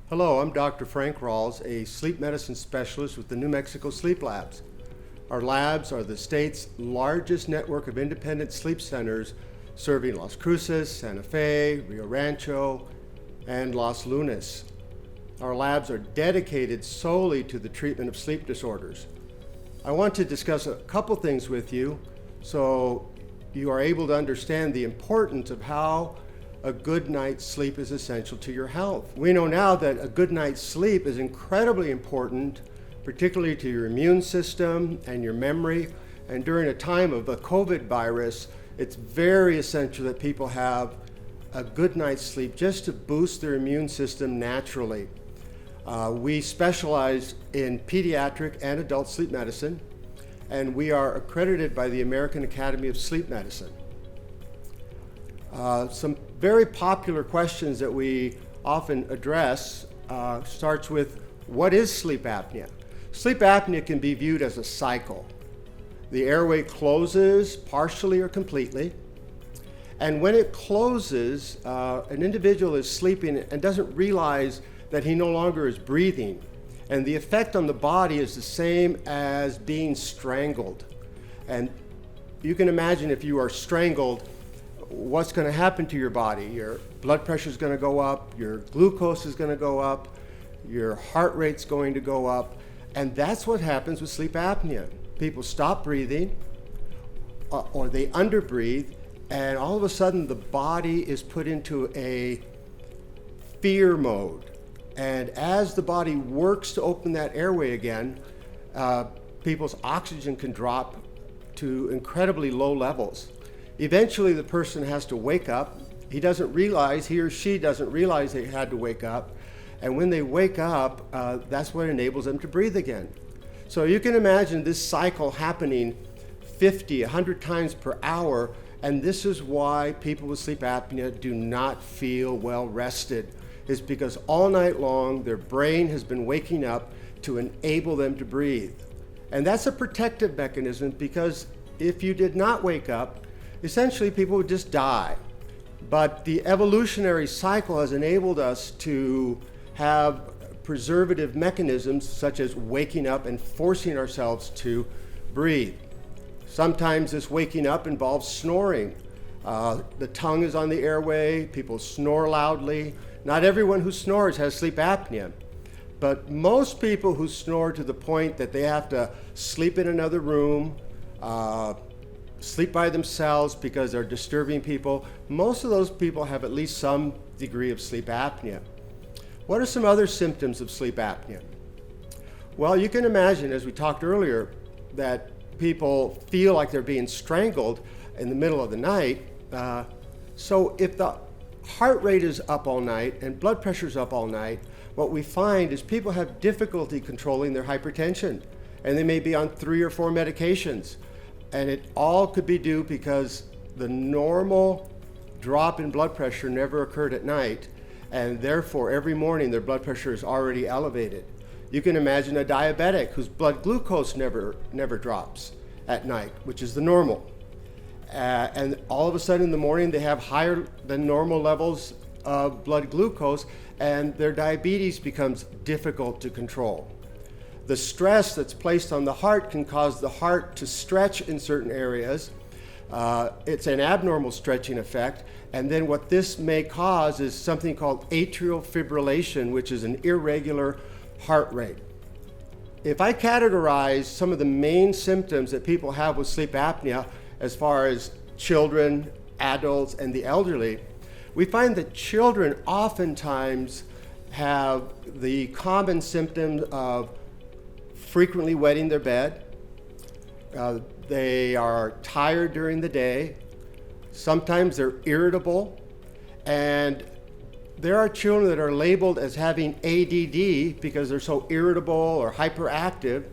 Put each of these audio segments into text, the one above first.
Hello, I'm Dr. Frank Ralls, a sleep medicine specialist with the New Mexico Sleep Labs. Our labs are the state's largest network of independent sleep centers serving Las Cruces, Santa Fe, Rio Rancho, and Los Lunas. Our labs are dedicated solely to the treatment of sleep disorders. I want to discuss a couple things with you so you are able to understand the importance of how a good night's sleep is essential to your health. We know now that a good night's sleep is incredibly important, particularly to your immune system and your memory. And during a time of the COVID virus, it's very essential that people have a good night's sleep just to boost their immune system naturally. We specialize in pediatric and adult sleep medicine, and we are accredited by the American Academy of Sleep Medicine. Some very popular questions that we often address starts with, what is sleep apnea? Sleep apnea can be viewed as a cycle. The airway closes partially or completely, and when it closes, an individual is sleeping and doesn't realize that he no longer is breathing. And the effect on the body is the same as being strangled. And you can imagine if you are strangled, what's going to happen to your body. Your blood pressure is going to go up, your glucose is going to go up, your heart rate's going to go up, and that's what happens with sleep apnea. People stop breathing, or they underbreathe, and all of a sudden the body is put into a fear mode. And as the body works to open that airway again, people's oxygen can drop to incredibly low levels. Eventually, the person has to wake up. He or she doesn't realize they had to wake up. And when they wake up, that's what enables them to breathe again. So you can imagine this cycle happening 50, 100 times per hour. And this is why people with sleep apnea do not feel well rested. It's because all night long, their brain has been waking up to enable them to breathe. And that's a protective mechanism, because if you did not wake up, essentially people would just die. But the evolutionary cycle has enabled us to have preservative mechanisms such as waking up and forcing ourselves to breathe. Sometimes this waking up involves snoring. The tongue is on the airway, people snore loudly. Not everyone who snores has sleep apnea, but most people who snore to the point that they have to sleep in another room, sleep by themselves because they're disturbing people, most of those people have at least some degree of sleep apnea. What are some other symptoms of sleep apnea? Well, you can imagine, as we talked earlier, that people feel like they're being strangled in the middle of the night. So if the heart rate is up all night and blood pressure is up all night, what we find is people have difficulty controlling their hypertension, and they may be on 3 or 4 medications. And it all could be due because the normal drop in blood pressure never occurred at night, and therefore every morning their blood pressure is already elevated. You can imagine a diabetic whose blood glucose never drops at night, which is the normal. And all of a sudden in the morning they have higher than normal levels of blood glucose, and their diabetes becomes difficult to control. The stress that's placed on the heart can cause the heart to stretch in certain areas. It's an abnormal stretching effect. And then what this may cause is something called atrial fibrillation, which is an irregular heart rate. If I categorize some of the main symptoms that people have with sleep apnea as far as children, adults, and the elderly, we find that children oftentimes have the common symptom of frequently wetting their bed. They are tired during the day. Sometimes they're irritable. And there are children that are labeled as having ADD because they're so irritable or hyperactive.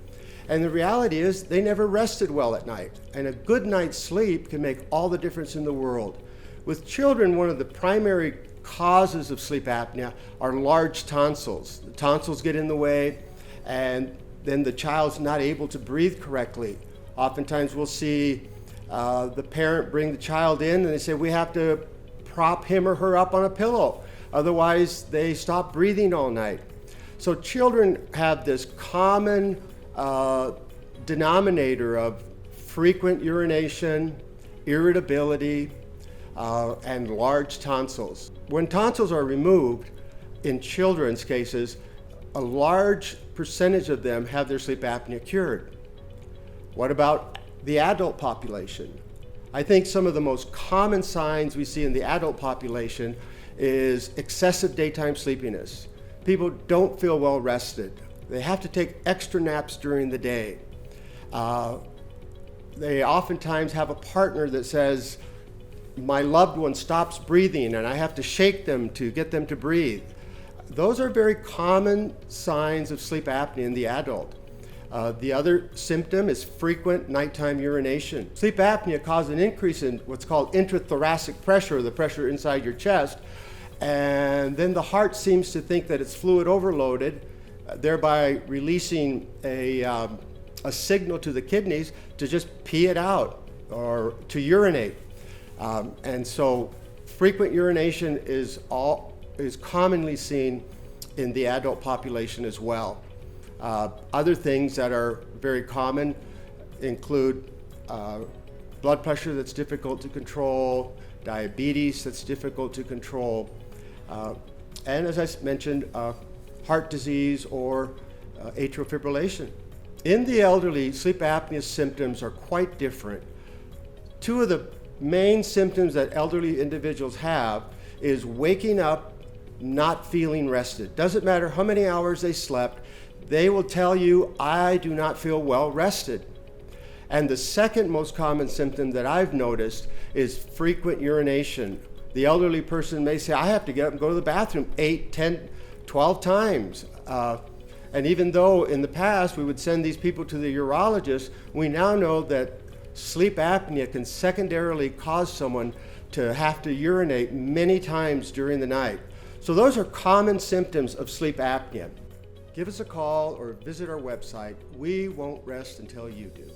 And the reality is they never rested well at night. And a good night's sleep can make all the difference in the world. With children, one of the primary causes of sleep apnea are large tonsils. The tonsils get in the way, and then the child's not able to breathe correctly. Oftentimes we'll see the parent bring the child in and they say, we have to prop him or her up on a pillow. Otherwise, they stop breathing all night. So children have this common denominator of frequent urination, irritability, and large tonsils. When tonsils are removed, in children's cases, a large percentage of them have their sleep apnea cured. What about the adult population? I think some of the most common signs we see in the adult population is excessive daytime sleepiness. People don't feel well rested. They have to take extra naps during the day. They oftentimes have a partner that says, my loved one stops breathing and I have to shake them to get them to breathe. Those are very common signs of sleep apnea in the adult. The other symptom is frequent nighttime urination. Sleep apnea causes an increase in what's called intrathoracic pressure, the pressure inside your chest, and then the heart seems to think that it's fluid overloaded, thereby releasing a signal to the kidneys to just pee it out or to urinate. And so frequent urination is commonly seen in the adult population as well. Other things that are very common include blood pressure that's difficult to control, diabetes that's difficult to control, and as I mentioned, heart disease or atrial fibrillation. In the elderly, sleep apnea symptoms are quite different. Two of the main symptoms that elderly individuals have is waking up not feeling rested. Doesn't matter how many hours they slept, they will tell you, I do not feel well rested. And the second most common symptom that I've noticed is frequent urination. The elderly person may say, I have to get up and go to the bathroom 8, 10, 12 times. And even though in the past we would send these people to the urologist, we now know that sleep apnea can secondarily cause someone to have to urinate many times during the night. So those are common symptoms of sleep apnea. Give us a call or visit our website. We won't rest until you do.